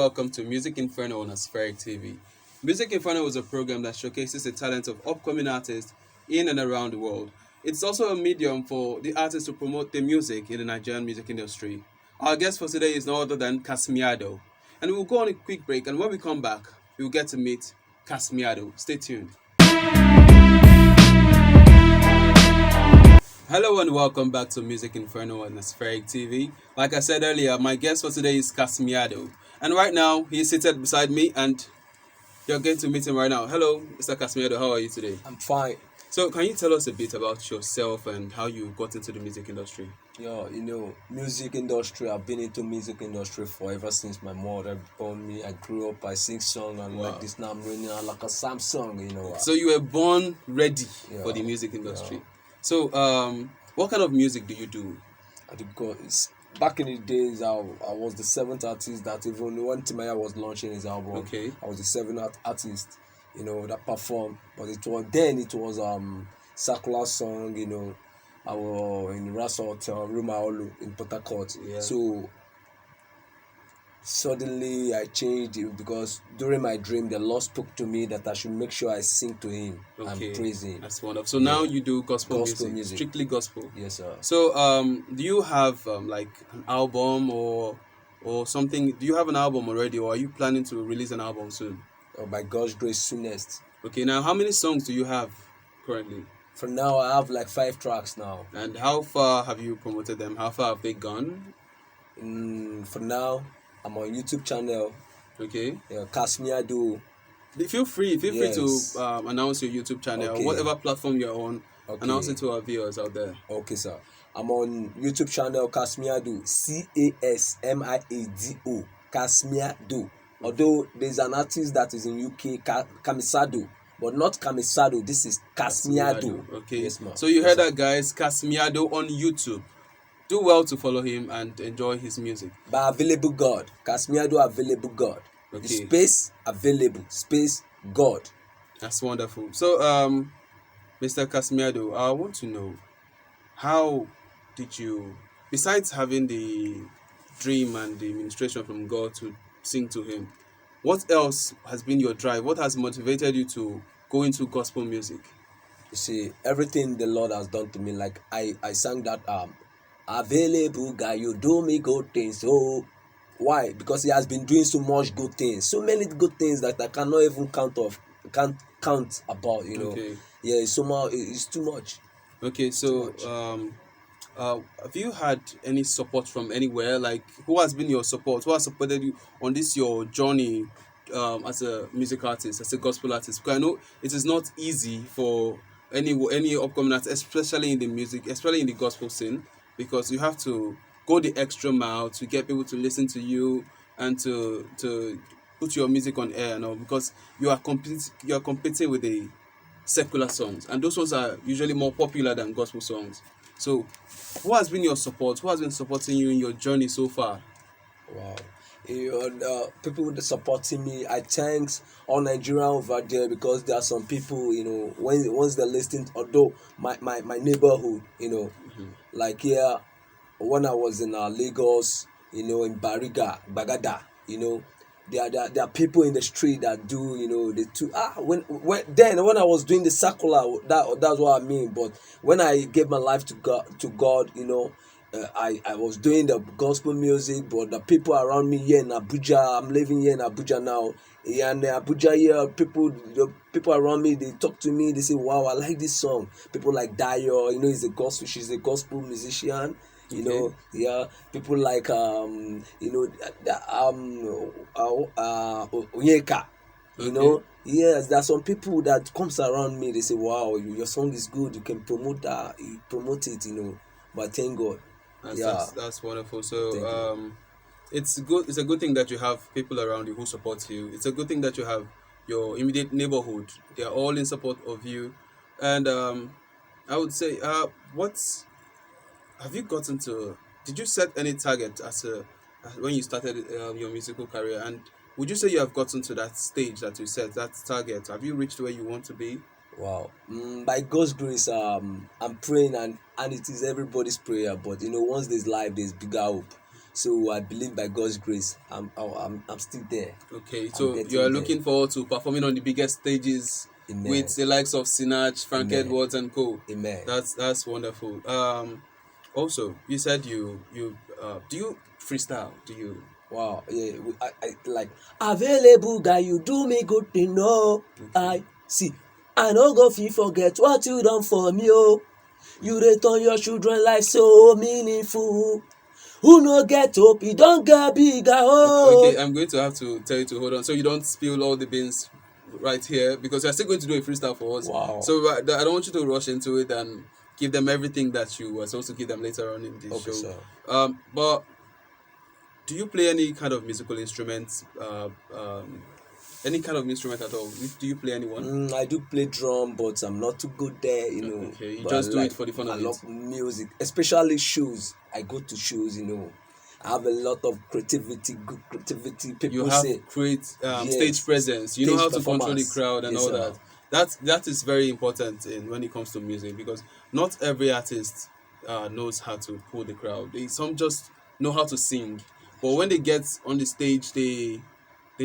welcome to Music Inferno on Aspheric TV. Music Inferno is a program that showcases the talents of upcoming artists in and around the world. It's also a medium for the artists to promote their music in the Nigerian music industry. Our guest for today is no other than Cashmiado. And we'll go on a quick break, and when we come back, we'll get to meet Cashmiado. Stay tuned. Hello and welcome back to Music Inferno on Aspheric TV. Like I said earlier, my guest for today is Cashmiado. And right now, he's seated beside me and you're going to meet him right now. Hello, Mr. Cashmiado, how are you today? I'm fine. So can you tell us a bit about yourself and how you got into the music industry? Yeah, music industry, I've been into music industry for ever since my mother born me. I grew up, I sing song and Wow. like this now I'm running out like a Samsung, So you were born ready for the music industry. Yeah. So what kind of music do you do? Back in the days, I was the seventh artist that even when Timaya was launching his album, Okay. I was the seventh artist, that performed. But it was circular song, I was in Ras Hotel, Ruma Olu in Port Harcourt. Yeah. So suddenly I changed it because during my dream the Lord spoke to me that I should make sure I sing to him and praise him. That's wonderful. So now you do gospel music, strictly gospel. Yes, sir. So do you have like an album or something? Do you have an album already, or are you planning to release an album soon? By God's grace, soonest. Okay, now how many songs do you have currently? For now, I have like 5 tracks now. And how far have you promoted them? How far have they gone? For now, I'm on YouTube channel. Okay. Cashmiado. Feel free to announce your YouTube channel, Okay. whatever platform you're on. Okay. Announce it to our viewers out there. Okay, sir. I'm on YouTube channel Cashmiado. Casmiado. Cashmiado. Although there's an artist that is in UK, Camisado, but not Camisado. This is Cashmiado. Okay. Yes, ma'am. So you heard that, guys. Cashmiado on YouTube. Do well to follow him and enjoy his music. By Available God. Cashmiado Available God. Okay. The space available. Space God. That's wonderful. So, Mr. Cashmiado, I want to know, how did you, besides having the dream and the ministration from God to sing to him, what else has been your drive? What has motivated you to go into gospel music? You see, everything the Lord has done to me, like I sang that available God, you do me good things. So why? Because he has been doing so much good things, so many good things that I cannot even can't count about, Okay. Yeah, somehow it's too much. Okay, so have you had any support from anywhere? Like, who has been your support? Who has supported you on this your journey as a music artist, as a gospel artist? Because I know it is not easy for any upcoming artist, especially in the music, especially in the gospel scene, because you have to go the extra mile to get people to listen to you and to put your music on air, because you are competing with the secular songs, and those ones are usually more popular than gospel songs. So who has been your support? Who has been supporting you in your journey so far? Wow. People that supporting me, I thanks all Nigerian over there, because there are some people, once they're listening, although my neighborhood, like here, when I was in Lagos, in Bagada, there are people in the street that do, when I was doing the circular, that's what I mean. But when I gave my life to God, I was doing the gospel music, but the people around me here in Abuja, I'm living here in Abuja now. Yeah, and Abuja here, the people around me, they talk to me, they say, wow, I like this song. People like Dayo, she's a gospel musician. Okay. People like Onyeka, Okay. yes, there are some people that comes around me, they say, wow, your song is good, you can promote that, you promote it, but thank God. That's wonderful. So it's good. It's a good thing that you have people around you who support you. It's a good thing that you have your immediate neighborhood. They are all in support of you. And I would say, what have you gotten to? Did you set any target when you started your musical career? And would you say you have gotten to that stage that you set, that target? Have you reached where you want to be? Wow. By God's grace, I'm praying, and it is everybody's prayer. But once there's life, there's bigger hope. So I believe by God's grace, I'm still there. Okay, I'm so you are getting there. looking forward to performing on the biggest stages Amen. with the likes of Sinach, Frank Amen. Edwards, and co. Amen. That's wonderful. Also, you said you do you freestyle? Do you? Wow. Yeah. I like available guy. You do me good thing. No, Okay. I see. I no go fit forget what you done for me. Oh, you return your children life so meaningful. Who no get hope, he don't get bigger. Okay, Oh, I'm going to have to tell you to hold on so you don't spill all the beans right here because you're still going to do a freestyle for us. wow. So I don't want you to rush into it and give them everything that you were supposed to give them later on in the Okay, show. sir. But do you play any kind of musical instruments? Any kind of instrument at all? Do you play anyone? I do play drum, but I'm not too good there, you know. Okay, you But I just do it for the fun I of it. love music, especially shows. I go to shows, you know. I have a lot of creativity, good creativity. You People have say, great yes, stage presence. You know stage how to control the performance. crowd and Yes, all sir. that. That is very important in when it comes to music because not every artist knows how to pull the crowd. Some just know how to sing, but when they get on the stage, they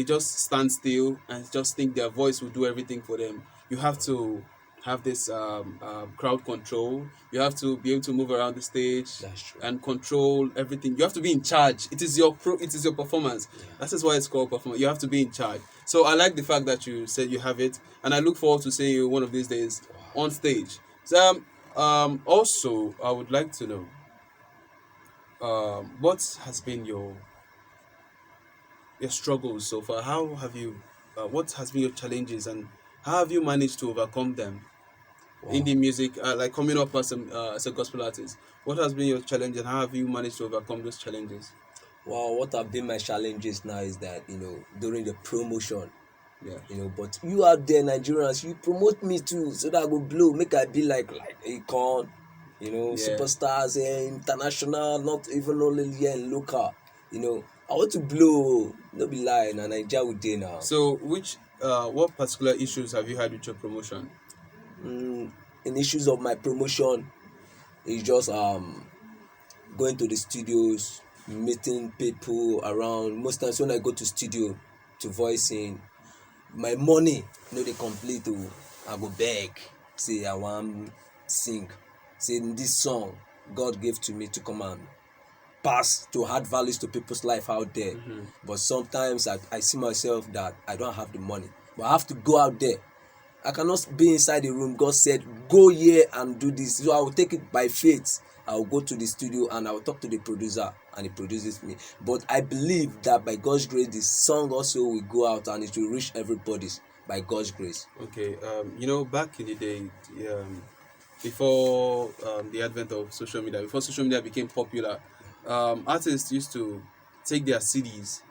just stand still and just think their voice will do everything for them. You have to have this crowd control. You have to be able to move around the stage That's true. and control everything. You have to be in charge. It is your it is your performance. Yeah. That is why it's called performance. You have to be in charge. So I like the fact that you said you have it, and I look forward to seeing you one of these days Wow. on stage. So also I would like to know what has been your struggles so far. How have you? What has been your challenges, and how have you managed to overcome them in Wow. the music? Like coming up as a gospel artist, what has been your challenge, and how have you managed to overcome those challenges? Wow, what have been my challenges now is that, during the promotion, Yeah. but you out there, Nigerians, you promote me too, so that I go blow, make I be like Akon, Yeah. superstars, international, not even only here in local, I want to blow, no be lie, na Naija we dey now. So, what particular issues have you had with your promotion? In issues of my promotion, is just going to the studios, meeting people around. Most times when I go to studio to voice in, my money no dey complete o. I go beg say I wan sing, say this song God gave to me to come and pass to add values to people's life out there. But sometimes I see myself that I don't have the money, but I have to go out there. I cannot be inside the room. God said go here and do this, so I will take it by faith. I will go to the studio and I will talk to the producer and he produces me. But I believe that by God's grace the song also will go out and it will reach everybody by God's grace. Okay. Back in the day, before the advent of social media, before social media became popular, artists used to take their CDs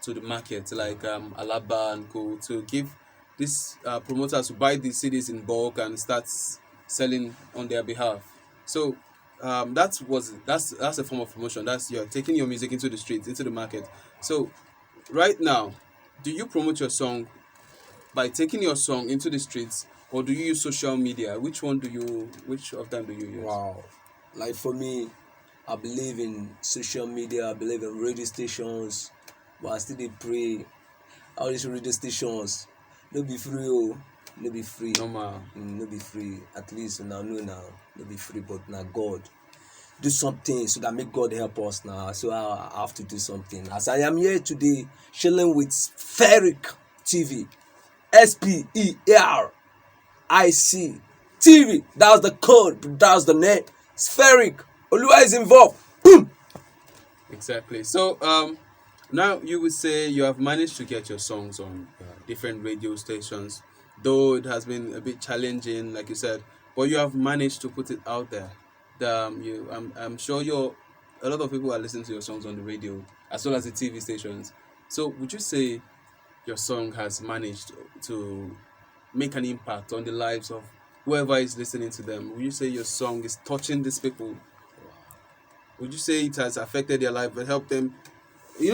to the market, like Alaba and Co, to give these promoters to buy these CDs in bulk and start selling on their behalf. So that's a form of promotion. That's you're taking your music into the streets, into the market. So right now, do you promote your song by taking your song into the streets, or do you use social media? Which of them do you use? Wow. Like for me, I believe in social media, I believe in radio stations, but I still dey pray. All these radio stations no be free oh, no be free. Normal. No be free. At least una know now, no be free, but na God. Do something so that make God help us now. So I have to do something. As I am here today, chilling with Spheric TV, SPERIC TV. That's the code. That's the name. Spheric. Oluwa is involved. Boom. Exactly. So now you would say you have managed to get your songs on different radio stations, though it has been a bit challenging, like you said, but you have managed to put it out there. I'm sure a lot of people are listening to your songs on the radio as well as the TV stations. So would you say your song has managed to make an impact on the lives of whoever is listening to them? Would you say your song is touching these people? Would you say it has affected their life and helped them?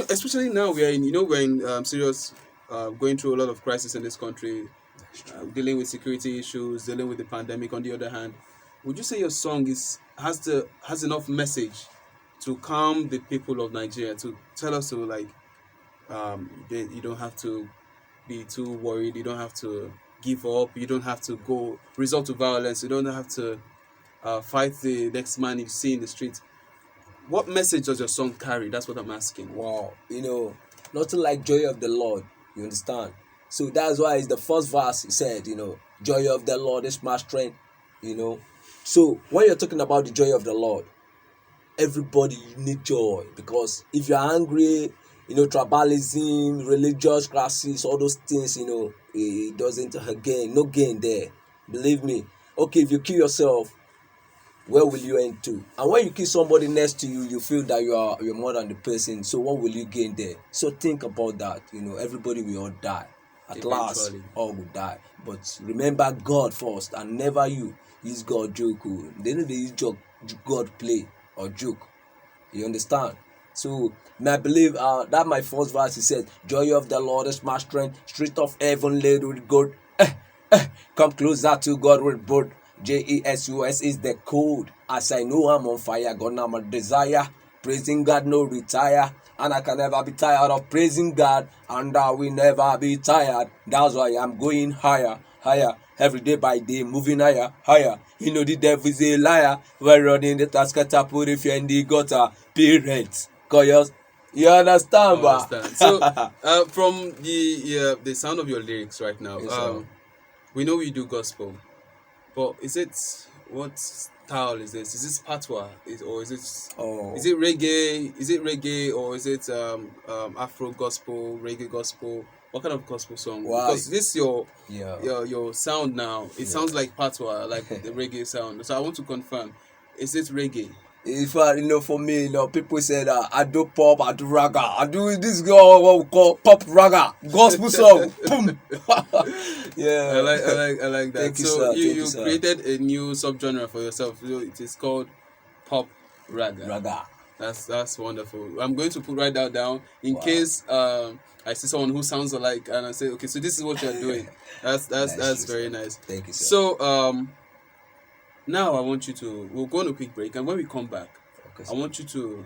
Especially now we're in serious going through a lot of crisis in this country, dealing with security issues, dealing with the pandemic. On the other hand, would you say your song has enough message to calm the people of Nigeria, to tell us to like you don't have to be too worried, you don't have to give up, you don't have to go resort to violence, you don't have to fight the next man you see in the street. What message does your song carry? That's what I'm asking. Wow, nothing like joy of the Lord. You understand? So that's why it's the first verse. He said, joy of the Lord is my strength. So when you're talking about the joy of the Lord, everybody you need joy, because if you're angry, tribalism, religious crisis, all those things, it doesn't no gain there. Believe me. Okay, if you kill yourself, where will you end to? And when you kill somebody next to you, you feel that you're more than the person. So what will you gain there? So think about that. Everybody will all die. At last, all will die. But remember God first, and never you. Use God joke. They know they use God play or joke. You understand? So I believe that my first verse, he said, joy of the Lord is my strength. Street of heaven laid with gold. Come closer to God with both. Jesus is the code. As I know I'm on fire, God now my desire. Praising God, no retire. And I can never be tired of praising God. And I will never be tired. That's why I'm going higher, higher. Every day by day, moving higher, higher. The devil is a liar. We're running the task catapult if you're in the gutter. Parents, cause you understand, ba? So, from the sound of your lyrics right now, Yes, we know you do gospel. But what style is this? Is this patois? Is it reggae? Is it reggae or is it Afro gospel, reggae gospel? What kind of gospel song? Wow. Because this your sound now, it sounds like patois, like the reggae sound. So I want to confirm, is it reggae? In fact, for me, people say that I do pop, I do raga. I do this girl what we call pop raga, gospel song. Boom. Yeah. I like that. Thank you, so sir. you Sir. created a new subgenre for yourself. It is called pop raga. Raga. That's wonderful. I'm going to put right that down in case I see someone who sounds alike and I say, okay, so this is what you're doing. That's very nice. Thank you, sir. So now I want you to, we'll go on a quick break, and when we come back, Okay, I want you to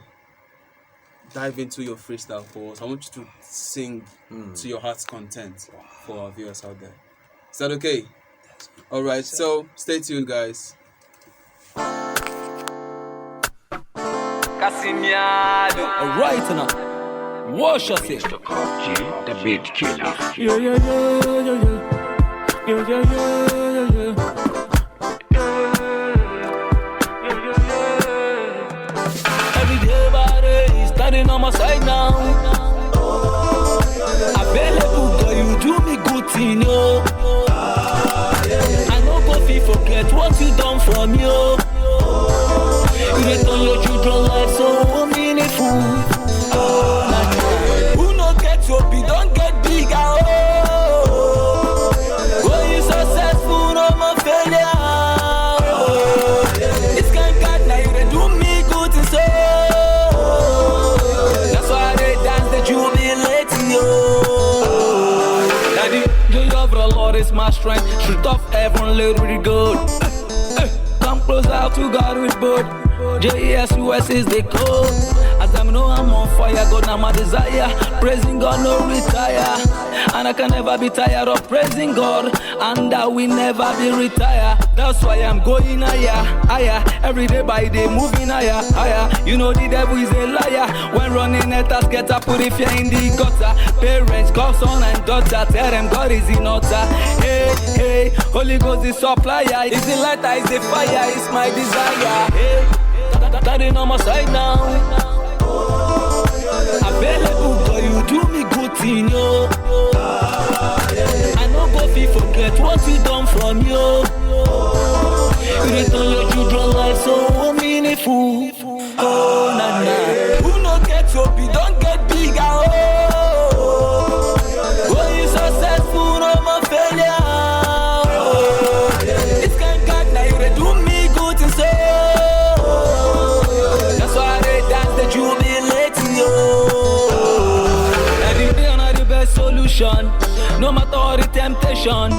dive into your freestyle for us. I want you to sing to your heart's content for our viewers out there. Is that okay? All right, so stay tuned, guys. Cashmiado. Alright now. Wash yourself. The beat killer. Every day by day, standing on my side now. Available, girl, you do me good thing, yo. I no go fit forget what you done for me, yo. You dey turn your children life so meaningful. Who no get hope, you don't get bigger, oh. When you successful, no more failure. It's kind God, now you dey do me good and so. That's why they dance, they jubilate, yo. Daddy, joy of the Lord is my strength. Street of heaven, laid with good. Come closer to God with both. Jesus is the code. As I know I'm on fire, God now my desire. Praising God, no retire. And I can never be tired of praising God. And I will never be retired. That's why I'm going higher, higher. Every day by day, moving higher, higher. The devil is a liar. When running at us, get up, put if you're in the gutter. Parents, call son and daughter. Tell them God is in order. Hey, hey, Holy Ghost is supplier. Is the lighter, is the fire, it's my desire. Hey, standing on my side now. Available, girl, you do me good thing, yo. I no go fit forget what you done for me, yo. You return your children life so meaningful. Oh, nah, nah. Who no get hope, you don't get bigger, oh. When you successful, no more failure. Oh. It's kind God, now you dey do me good and so. That's why they dance, they jubilate, yo. Every day, the best solution. No matter the temptation.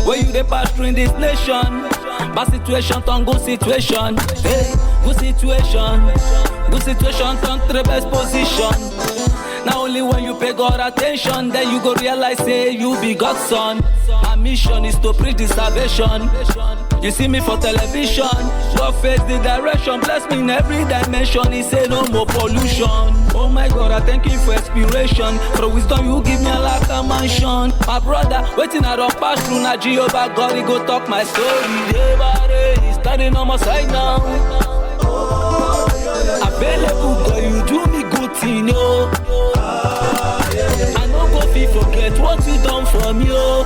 Where you dey pass through in this nation? Bad situation turn good situation. Hey, good situation. Good situation turn to the best position. Now only when you pay God attention, then you go realize, say you be God's son. My mission is to preach the salvation. You see me for television, God face the direction, bless me in every dimension. He say no more pollution. Oh my God, I thank you for inspiration. For wisdom you give me a like a mansion. My brother, waiting I don't pass through. Now Jehovah God, he go talk my story. Day by day, he's standing on my side now. Available, God, you do me good thing, yo. I no go fit forget what you done for me, yo.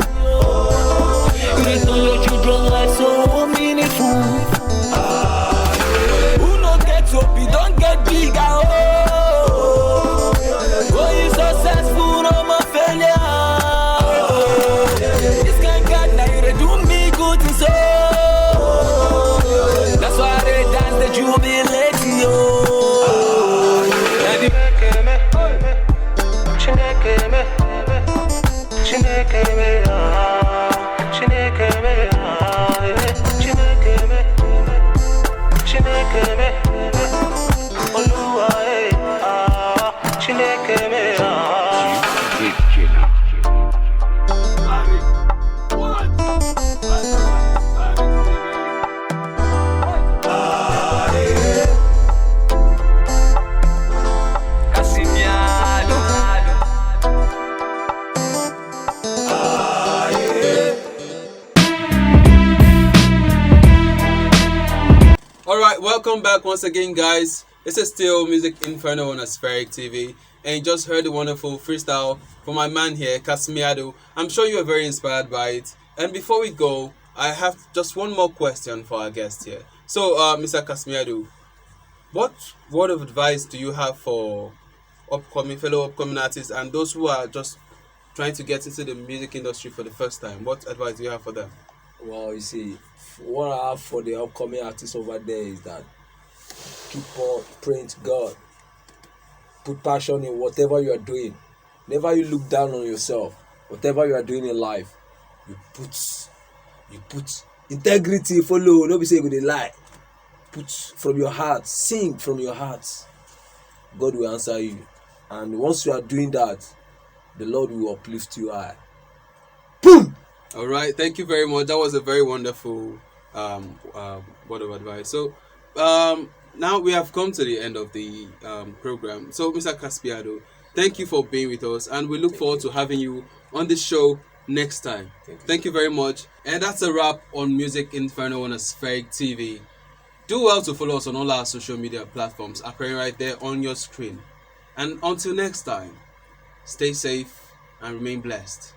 You return your children like so meaningful. Who no get hope, he don't get bigger, oh. Go you successful, no more failure. This kind God, now you do me good and so. That's why they dance, the jubilate, yo. Alright, welcome back once again, guys. This is still Music Inferno on Aspheric TV, and you just heard a wonderful freestyle from my man here, Cashmiado. I'm sure you are very inspired by it. And before we go, I have just one more question for our guest here. So, Mr. Cashmiado, what word of advice do you have for fellow upcoming artists and those who are just trying to get into the music industry for the first time? What advice do you have for them? Well, you see, what I have for the upcoming artists over there is that keep on praying to God. Put passion in whatever you are doing. Never you look down on yourself. Whatever you are doing in life, you put integrity. Follow. Don't be saying you dey lie. Put from your heart. Sing from your heart. God will answer you. And once you are doing that, the Lord will uplift you high. Boom. All right, thank you very much. That was a very wonderful word of advice. So now we have come to the end of the program. So Mr. Cashmiado, thank you for being with us, and we look forward to having you on the show next time. Thank you very much. And that's a wrap on Music Inferno on Aspheric TV. Do well to follow us on all our social media platforms appearing right there on your screen. And until next time, stay safe and remain blessed.